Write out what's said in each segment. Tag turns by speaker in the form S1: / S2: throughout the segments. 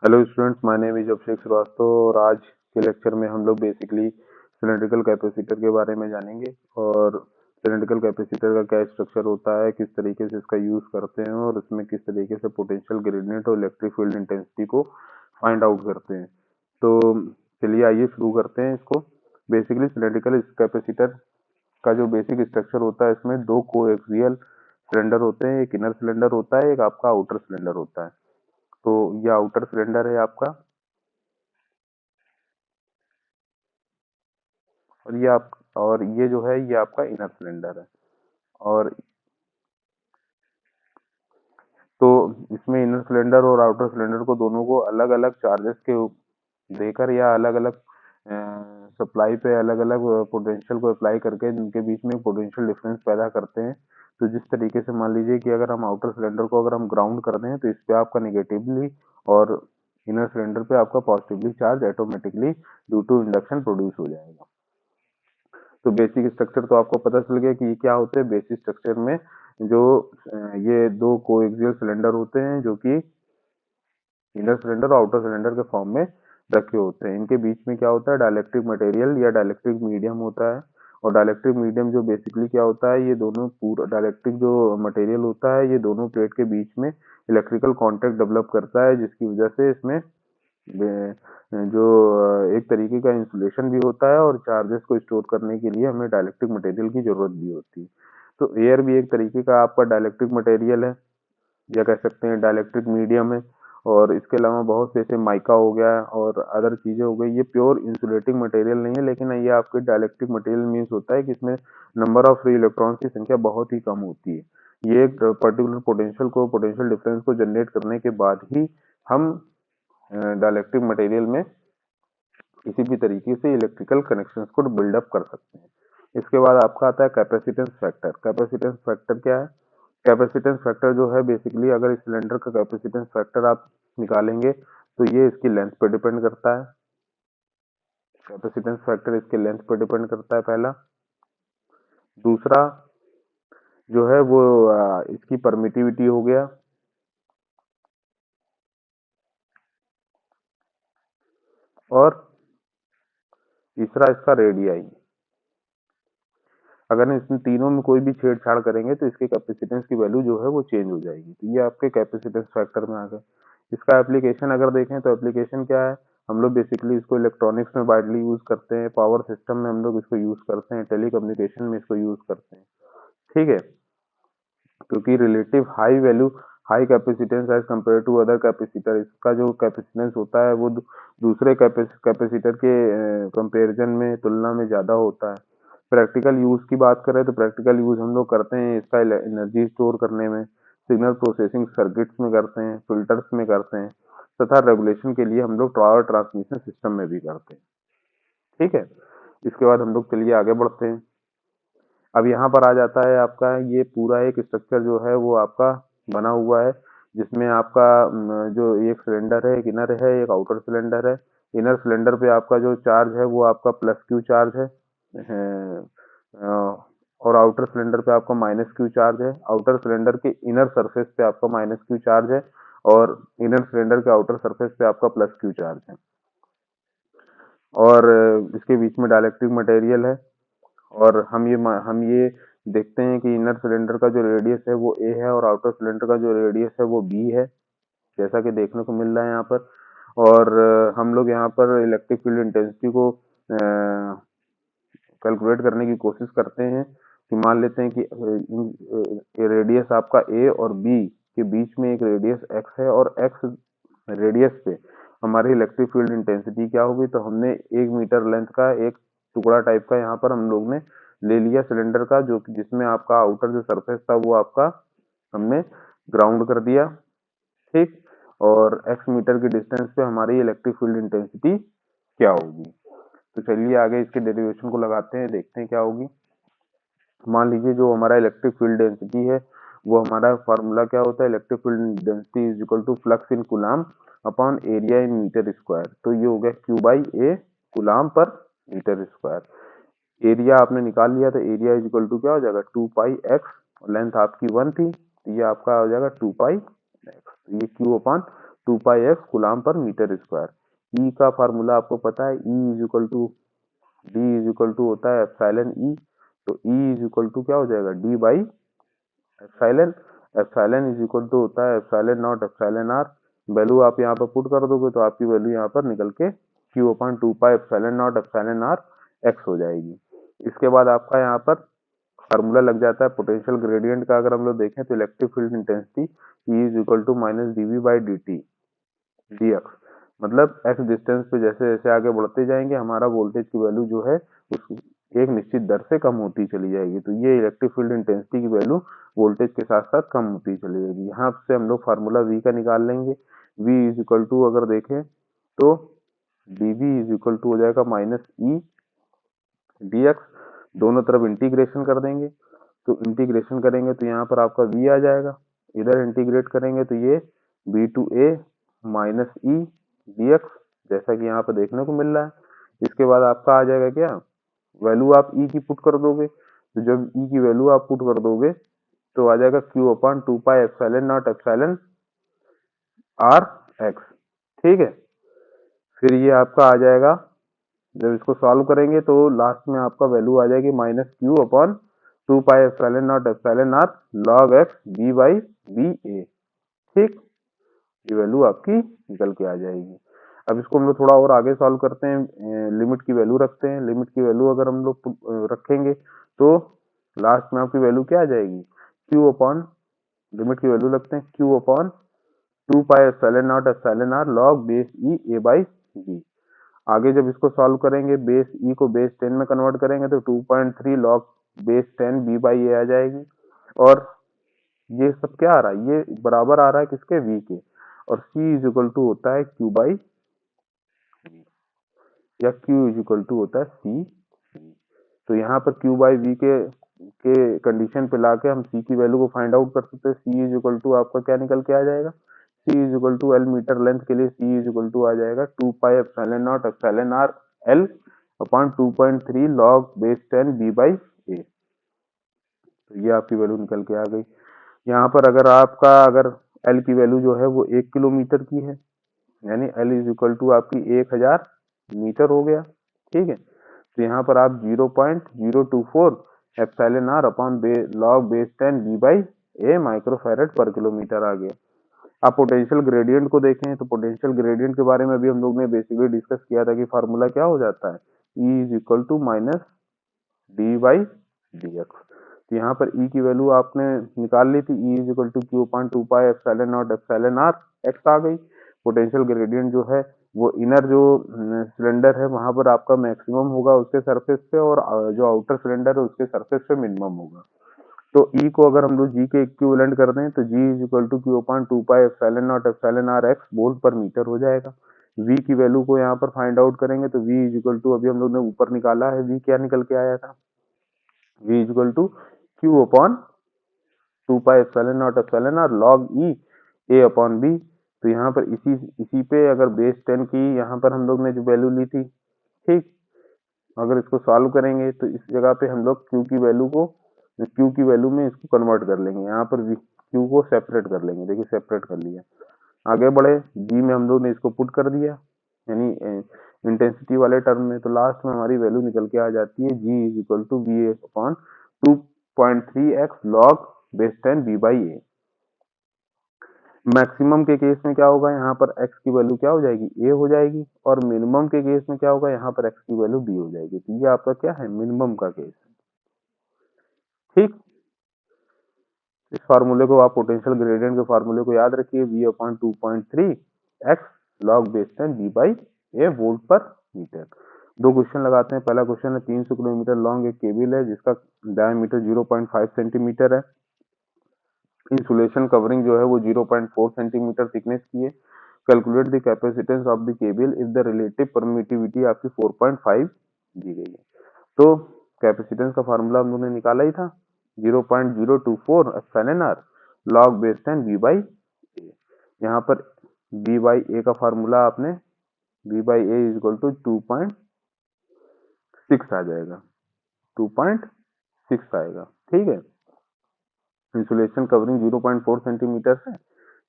S1: Hello students, my name is Abhishek Srivastava और आज के लेक्चर में हम लोग बेसिकली सिलेंड्रिकल कैपेसिटर के बारे में जानेंगे। और सिलेंड्रिकल कैपेसिटर का क्या स्ट्रक्चर होता है, किस तरीके से इसका यूज करते हैं और उसमें किस तरीके से पोटेंशियल ग्रेडियंट और इलेक्ट्रिक फील्ड इंटेंसिटी को फाइंड आउट करते हैं। तो चलिए आइए शुरू करते हैं इसको। बेसिकली सिलेंड्रिकल कैपेसिटर का जो बेसिक स्ट्रक्चर होता है, इसमें दो कोएक्सियल सिलेंडर होते हैं, एक इनर सिलेंडर होता है, एक आपका आउटर सिलेंडर होता है। तो ये आउटर सिलेंडर है आपका, और ये जो है ये आपका इनर सिलेंडर है। और तो इसमें इनर सिलेंडर और आउटर सिलेंडर को दोनों को अलग अलग चार्जेस के देकर या अलग अलग सप्लाई पे अलग अलग पोटेंशियल को अप्लाई करके इनके बीच में पोटेंशियल डिफरेंस पैदा करते हैं। तो जिस तरीके से मान लीजिए कि अगर हम आउटर सिलेंडर को अगर हम ग्राउंड कर दें तो इस पे आपका निगेटिवली और इनर सिलेंडर पे आपका positively charge automatically due to induction produce हो जाएगा। तो बेसिक स्ट्रक्चर तो आपको पता चल गया कि ये क्या होते हैं। बेसिक स्ट्रक्चर में जो ये दो कोएक्सियल सिलेंडर होते हैं जो कि इनर सिलेंडर और आउटर सिलेंडर के फॉर्म में रखे होते हैं। इनके बीच में क्या होता है, डाइलेक्ट्रिक मटेरियल या डाइलेक्ट्रिक मीडियम होता है। और डाइलेक्ट्रिक मीडियम जो बेसिकली क्या होता है, ये दोनों पूरा डाइलेक्ट्रिक जो मटेरियल होता है ये दोनों प्लेट के बीच में इलेक्ट्रिकल कॉन्टैक्ट डेवलप करता है, जिसकी वजह से इसमें जो एक तरीके का इंसुलेशन भी होता है और चार्जेस को स्टोर करने के लिए हमें डाइलेक्ट्रिक मटेरियल की जरूरत भी होती है। तो एयर भी एक तरीके का आपका डाइलेक्ट्रिक मटेरियल है या कह सकते हैं डाइलेक्ट्रिक मीडियम है। और इसके अलावा बहुत से ऐसे माइका हो गया और अदर चीजें हो गई, ये प्योर इंसुलेटिंग मटेरियल नहीं है, लेकिन ये आपके डाइलेक्ट्रिक मटेरियल मीन्स होता है कि इसमें नंबर ऑफ फ्री इलेक्ट्रॉन्स की संख्या बहुत ही कम होती है। ये एक पर्टिकुलर पोटेंशियल डिफरेंस को जनरेट करने के बाद ही हम डाइलेक्ट्रिक मटेरियल में किसी भी तरीके से इलेक्ट्रिकल कनेक्शंस को बिल्डअप कर सकते हैं। इसके बाद आपका आता है कैपेसिटेंस फैक्टर। कैपेसिटेंस फैक्टर क्या है? कैपेसिटेंस फैक्टर जो है बेसिकली अगर इस सिलेंडर का कैपेसिटेंस फैक्टर आप निकालेंगे तो ये इसकी लेंथ पे डिपेंड करता है। कैपेसिटेंस फैक्टर इसके लेंथ पे डिपेंड करता है, पहला। दूसरा जो है वो इसकी परमिटिविटी हो गया। और तीसरा इसका रेडियाई। अगर इसमें तीनों में कोई भी छेड़छाड़ करेंगे तो इसके कैपेसिटेंस की वैल्यू जो है वो चेंज हो जाएगी। तो ये आपके कैपेसिटेंस फैक्टर में आ गए। इसका एप्लीकेशन अगर देखें तो एप्लीकेशन क्या है, हम लोग बेसिकली इसको इलेक्ट्रॉनिक्स में वाइडली यूज करते हैं, पावर सिस्टम में हम लोग इसको यूज करते हैं, टेलीकम्युनिकेशन में इसको यूज करते हैं। ठीक है, क्योंकि relative high value high capacitance as compare to other capacitor, इसका जो कैपेसिटेंस होता है वो दूसरे कैपेसिटर के कंपेरिजन में तुलना में ज्यादा होता है। प्रैक्टिकल यूज की बात करें तो प्रैक्टिकल यूज हम लोग करते हैं इसका एनर्जी स्टोर करने में, सिग्नल प्रोसेसिंग सर्किट्स में करते हैं, फिल्टर्स में करते हैं, तथा रेगुलेशन के लिए हम लोग पावर ट्रांसमिशन सिस्टम में भी करते हैं। ठीक है, इसके बाद हम लोग चलिए आगे बढ़ते हैं। अब यहाँ पर आ जाता है आपका ये पूरा एक स्ट्रक्चर जो है वो आपका बना हुआ है, जिसमें आपका जो एक सिलेंडर है, एक इनर है, एक आउटर सिलेंडर है। इनर सिलेंडर पे आपका जो चार्ज है वो आपका प्लस क्यू चार्ज है, और आउटर सिलेंडर पे आपका माइनस क्यू चार्ज है। आउटर सिलेंडर के इनर सरफेस पे आपका माइनस क्यू चार्ज है और इनर सिलेंडर के आउटर सरफेस पे आपका प्लस क्यू चार्ज है। और इसके बीच में डाइलेक्ट्रिक मटेरियल है। और हम ये देखते हैं कि इनर सिलेंडर का जो रेडियस है वो ए है और आउटर सिलेंडर का जो रेडियस है वो बी है, जैसा कि देखने को मिल रहा है यहाँ पर। और हम लोग यहाँ पर इलेक्ट्रिक फील्ड इंटेंसिटी को कैलकुलेट करने की कोशिश करते हैं कि मान लेते हैं कि रेडियस आपका ए और बी के बीच में एक रेडियस एक्स है और एक्स रेडियस पे हमारी इलेक्ट्रिक फील्ड इंटेंसिटी क्या होगी। तो हमने 1 मीटर लेंथ का एक टुकड़ा टाइप का यहाँ पर हम लोग ने ले लिया सिलेंडर का, जो जिसमें आपका आउटर जो सरफेस था वो आपका हमने ग्राउंड कर दिया। ठीक, और x मीटर की डिस्टेंस पे हमारी इलेक्ट्रिक फील्ड इंटेंसिटी क्या होगी। तो चलिए आगे इसके डेरिवेशन को लगाते हैं, देखते हैं क्या होगी। मान लीजिए जो हमारा इलेक्ट्रिक फील्ड डेंसिटी है वो हमारा फार्मूला क्या होता है, electric field density is equal to flux in coulomb upon area in metre square. तो ये हो गया Q by A coulomb per metre square. Area आपने निकाल लिया तो एरिया इज इक्वल टू क्या हो जाएगा, 2 पाई एक्स। लेंथ आपकी 1 थी तो ये आपका हो जाएगा 2 पाई एक्स। ये Q upon 2πx coulomb per metre square. E का फार्मूला आपको पता है, E is equal to D is equal to होता है एप्सिलॉन ई। तो ई इज इक्वल टू क्या हो जाएगा, D by epsilon. Epsilon is equal to होता है epsilon not epsilon R. Value आप यहाँ पर पुट कर दोगे तो आपकी वैल्यू यहाँ पर निकल के Q upon 2 pi epsilon not epsilon R X हो जाएगी। इसके बाद आपका यहाँ पर फार्मूला लग जाता है पोटेंशियल ग्रेडियंट का। अगर हम लोग देखें तो electric field intensity E is equal to minus D V by D T D X. मतलब एक्स डिस्टेंस पे जैसे जैसे आगे बढ़ते जाएंगे हमारा वोल्टेज की वैल्यू जो है उस एक निश्चित दर से कम होती चली जाएगी। तो ये इलेक्ट्रिक फील्ड इंटेंसिटी की वैल्यू वोल्टेज के साथ साथ कम होती चली जाएगी। यहाँ से हम लोग फार्मूला वी का निकाल लेंगे। वी इज इक्वल टू अगर देखें तो D V is equal to हो जाएगा माइनस ई डी एक्स। दोनों तरफ इंटीग्रेशन कर देंगे, तो इंटीग्रेशन करेंगे तो यहाँ पर आपका v आ जाएगा। इधर इंटीग्रेट करेंगे तो ये b to a minus E D X, जैसा कि यहाँ पर देखने को मिल रहा है। इसके बाद आपका आ जाएगा क्या, वैल्यू आप e की पुट कर दोगे। तो जब e की वैल्यू आप पुट कर दोगे तो आ जाएगा q upon 2 pi epsilon not epsilon R X. ठीक है, फिर ये आपका आ जाएगा, जब इसको सॉल्व करेंगे तो लास्ट में आपका वैल्यू आ जाएगी minus Q upon 2 pi epsilon not epsilon R log X B by B A. ठीक, ये वैल्यू आपकी निकल के आ जाएगी। अब इसको हम लोग थोड़ा और आगे सॉल्व करते हैं, लिमिट की वैल्यू रखते हैं। लिमिट की वैल्यू अगर हम लोग रखेंगे तो लास्ट में आपकी वैल्यू क्या आ जाएगी, क्यू अपॉन, लिमिट की वैल्यू रखते हैं Q upon 2 pi epsilon not epsilon R log base E A by B. आगे जब इसको सॉल्व करेंगे बेस ई को बेस 10 में कन्वर्ट करेंगे तो 2.3 लॉग बेस 10 बी बाई ए आ जाएगी। और ये सब क्या आ रहा है, ये बराबर आ रहा है किसके, वी के। और सी इज इक्वल टू होता है क्यू बाई वी, या क्यू इज इक्वल टू होता है सी। तो यहाँ पर क्यू बाई वी के कंडीशन पे लाके हम सी की वैल्यू को फाइंड आउट कर सकते हैं। सी इज इक्वल टू आपका क्या निकल के आ जाएगा, C is equal to L metre length के लिए C इज इक्वल टू आ जाएगा 2 pi epsilon not epsilon R L upon 2.3 log base 10 B by A. तो ये आपकी वैल्यू निकल के आ गई। यहाँ पर अगर एल की वैल्यू जो है वो 1 किलोमीटर की है, यानी एल इज इक्वल टू आपकी 1000 मीटर हो गया। ठीक है, तो यहाँ पर आप 0.024 epsilon R upon log base 10 B by A microfarad per kilometre आ गया। आप पोटेंशियल ग्रेडियंट को देखें तो पोटेंशियल ग्रेडियंट के बारे में अभी हम लोग ने बेसिकली डिस्कस किया था कि फार्मूला क्या हो जाता है, E is equal to minus D by D X. तो यहाँ पर E की वैल्यू आपने निकाल ली थी, E is equal to Q upon 2 pi epsilon not epsilon R X आ गई। पोटेंशियल ग्रेडियंट जो है वो इनर जो सिलेंडर है वहां पर आपका मैक्सिमम होगा उसके सरफेस पे, और जो आउटर सिलेंडर है उसके सरफेस पे मिनिमम होगा। तो E को अगर हम लोग G के इक्विवेलेंट कर दें तो G is equal to Q upon 2 pi epsilon not epsilon R X volt per metre हो जाएगा। V की वैल्यू को यहाँ पर फाइंड आउट करेंगे तो V इज इक्वल टू, अभी हम लोग ने ऊपर निकाला है, V क्या निकल के आया था, V is equal to Q upon 2 pi epsilon not epsilon R log E A upon B। तो यहाँ पर इसी पे अगर बेस 10 की यहाँ पर हम लोग ने जो वैल्यू ली थी, ठीक, अगर इसको सॉल्व करेंगे तो इस जगह पे हम लोग Q की वैल्यू में इसको कन्वर्ट कर लेंगे। यहाँ पर Q को सेपरेट कर लेंगे, देखिए सेपरेट कर लिया। आगे बढ़े, G में हम लोग ने इसको पुट कर दिया यानी इंटेंसिटी वाले टर्म में, तो लास्ट में हमारी वैल्यू निकल के आ जाती है G is equal to V A upon 2.3x log base 10 B by A. Maximum के केस में क्या होगा, यहाँ पर x की वैल्यू क्या हो जाएगी, a हो जाएगी, और मिनिमम के केस में क्या होगा, यहाँ पर x की वैल्यू b हो जाएगी। तो ये आपका क्या है, मिनिमम का केस। ठीक, इस फार्मूले को आप पोटेंशियल ग्रेडियंट के फार्मूले को याद रखिए, v upon 2.3 x log base 10 b by A volt per metre. दो क्वेश्चन लगाते हैं। पहला क्वेश्चन है 300 किलोमीटर लॉन्ग एक केबल है जिसका डायमीटर 0.5 सेंटीमीटर है। इंसुलेशन कवरिंग जो है वो 0.4 सेंटीमीटर थिकनेस की है। Calculate the capacitance of the cable if the relative permittivity आपकी 4.5 दी गई है। तो कैपेसिटेंस का फार्मूला हम लोगों ने निकाला ही था, 0.024 epsilon R log base 10 B by A. यहाँ पर बी बाई ए का फार्मूला आपने B by A is equal to 2.6 आ जाएगा, 2.6 आएगा। ठीक है, इंसुलेशन कवरिंग 0.4 सेंटीमीटर है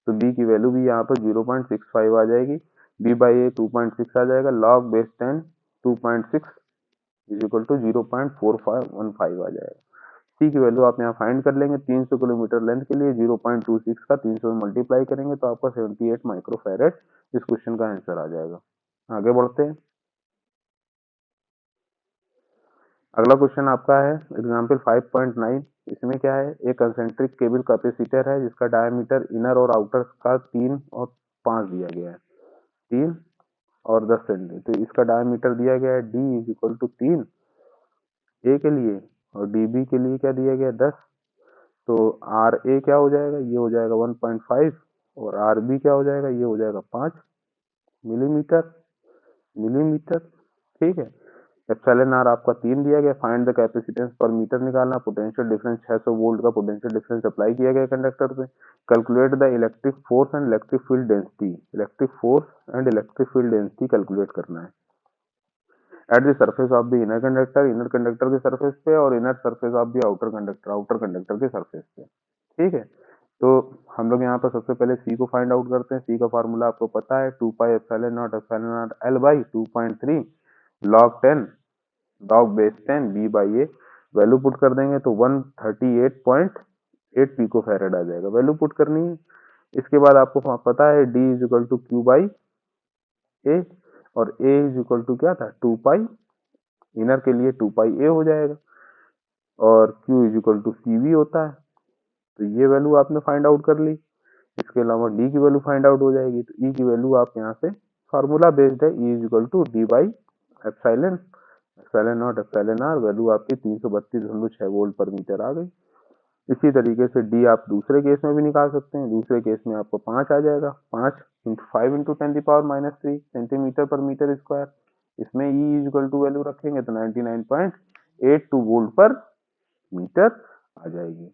S1: तो बी की वैल्यू भी यहाँ पर 0.65 आ जाएगी, बी बाई ए 2.6 आ जाएगा, log base 10 2.6 is equal to 0.4515 आ जाएगा। सी की वैल्यू आप यहाँ फाइंड कर लेंगे, 300 किलोमीटर लेंथ के लिए 0.26 का 300 में मल्टीप्लाई करेंगे तो आपका 78 माइक्रोफैरेड इस क्वेश्चन का आंसर आ जाएगा। आगे बढ़ते हैं। अगला क्वेश्चन आपका है एग्जाम्पल 5.9। इसमें क्या है, एक कंसेंट्रिक केबल कैपेसिटर है जिसका डायमीटर इनर और आउटर का 3 और 5 दिया गया है, 3 और 10 सेंटीमीटर। तो इसका डायमीटर दिया गया है डी इज इक्वल टू 3 ए के लिए, और डी बी के लिए क्या दिया गया 10। तो आर ए क्या हो जाएगा, ये हो जाएगा 1.5, और आर बी क्या हो जाएगा, ये हो जाएगा 5 मिलीमीटर मिलीमीटर ठीक है। एप्सिलॉन आर आपका 3 दिया गया। फाइंड द कैपेसिटेंस पर मीटर निकालना। पोटेंशियल डिफरेंस 600 वोल्ट का पोटेंशियल डिफरेंस अप्लाई किया गया कंडक्टर पे। Calculate the electric force and electric field density. Electric force and electric field density calculate करना है at the surface of the inner conductor, inner conductor के surface पे, और inner surface of the outer conductor, outer conductor के surface पे। ठीक है, तो हम लोग यहाँ पर सबसे पहले सी को फाइंड आउट करते हैं। सी का फार्मूला आपको पता है, 2 pi epsilon not L by 2.3 log 10 log base 10 B by A. Value put कर देंगे तो 138.8 पिको फैरेड आ जाएगा। वैल्यू पुट करनी है। इसके बाद आपको पता है D is equal to Q by A, और ए इज इक्वल टू क्या था 2 पाई, इनर के लिए 2 पाई ए हो जाएगा, और Q is equal to C V होता है। तो ये वैल्यू आपने फाइंड आउट कर ली। इसके अलावा डी की वैल्यू फाइंड आउट हो जाएगी। तो ई की वैल्यू आप यहाँ से फार्मूला बेस्ड है, E is equal to D by epsilon epsilon not epsilon R. Value आपकी 332.6 वोल्ट पर मीटर आ गई। इसी तरीके से डी आप दूसरे केस में भी निकाल सकते हैं। दूसरे केस में आपको 5 आ जाएगा, 5 into 5 into 10⁻³ centimetre per metre square. इसमें E is equal to value रखेंगे तो 99.82 वोल्ट पर मीटर आ जाएगी।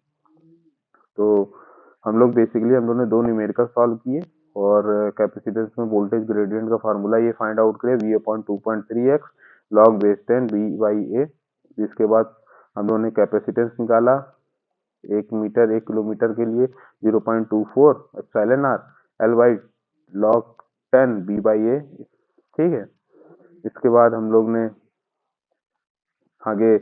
S1: तो हम लोग ने दो न्यूमेरिकल सॉल्व किए, और कैपेसिटेंस में वोल्टेज ग्रेडियंट का फार्मूला ये फाइंड आउट करें, V upon 2.3x log base 10 B by A. इसके बाद हम लोगों ने कैपेसिटेंस निकाला 1 किलोमीटर के लिए 0.24 epsilon R L by log 10 B by A. ठीक है, इसके बाद हम लोग ने आगे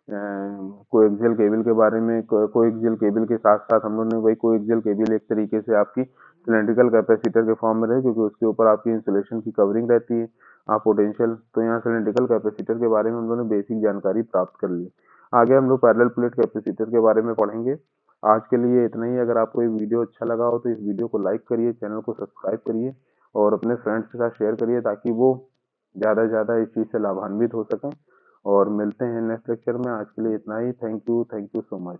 S1: कोएक्सियल केबल के बारे में, कोएक्सियल केबल के साथ साथ हम लोग ने वही कोएक्सियल केबल एक तरीके से आपकी सिलेंड्रिकल कैपेसिटर के फॉर्म में रहे, क्योंकि उसके ऊपर आपकी इंसुलेशन की कवरिंग रहती है, आप पोटेंशियल। तो यहाँ सिलेंड्रिकल कैपेसिटर के बारे में हम लोगों ने बेसिक जानकारी प्राप्त कर ली। आगे हम लोग पैरेलल प्लेट कैपेसिटर के बारे में पढ़ेंगे। आज के लिए इतना ही। अगर आपको ये वीडियो अच्छा लगा हो तो इस वीडियो को लाइक करिए, चैनल को सब्सक्राइब करिए, और अपने फ्रेंड्स के साथ शेयर करिए, ताकि वो ज़्यादा से ज़्यादा इस चीज़ से लाभान्वित हो सकें। और मिलते हैं नेक्स्ट लेक्चर में। आज के लिए इतना ही। Thank you so much.